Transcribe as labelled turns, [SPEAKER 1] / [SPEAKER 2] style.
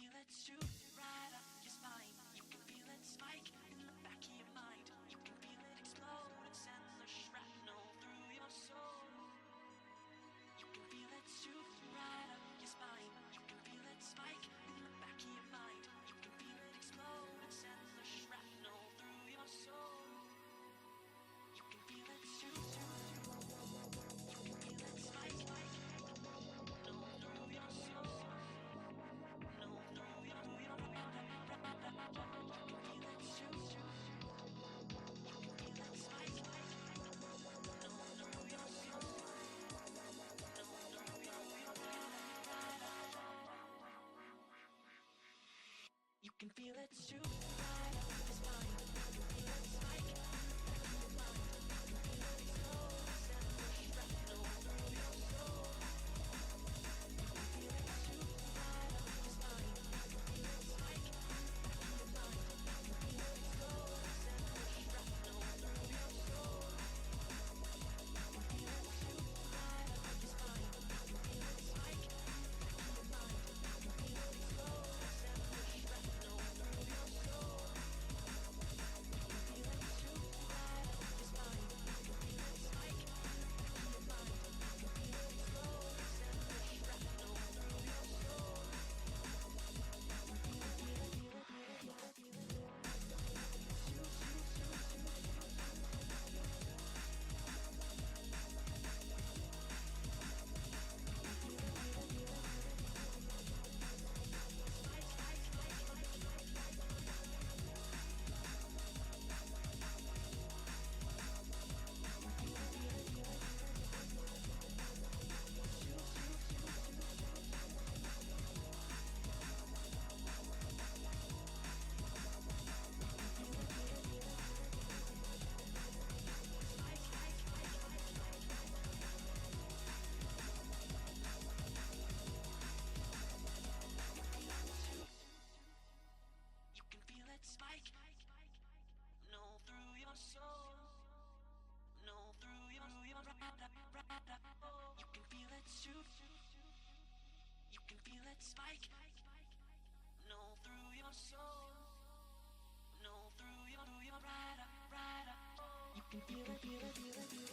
[SPEAKER 1] feel it shoot right up your spine. You can feel it spike in the back of your mind. You can feel it explode and send the shrapnel through your soul. You can feel it shoot right up your spine. You can feel it spike in the back of your mind. You can feel it explode and send the shrapnel through your soul. You can feel it shoot. You can feel it spike. No, through your soul. No, through your You can feel it shoot. You can feel it spike. No, through your soul. No, through You can feel it shoot right up your spine. You can feel it spike in the back of your mind. You can feel it explode and send the shrapnel through your soul. You can feel it shoot right up your spine. You can feel it spike in the back of your mind. You can feel it explode and send the shrapnel through your soul. You can feel it shoot right up your spine. You can feel it spike in the back of your mind. You can feel it explode and send the shrapnel through your soul. You can feel it shoot right up your spine. You can feel it spike in the back of your mind. You can feel it explode and send the shrapnel through your soul. You feel it, feel it, feel it, feel it, feel it, feel it. Shoot, shoot, shoot, shoot, shoot. Feel it, feel it, feel it, spike, spike, spike, spike, spike, spike. Feel it, feel it, feel it. Shoot, shoot, shoot, shoot, shoot. Feel it, feel it, feel it. Spike, spike, spike, spike, spike, spike. You can feel it spike. No, through your soul. No, through your You can feel it shoot. You can feel it spike. No, through your soul. No, through your right up. You can feel it, feel it, feel it, feel it.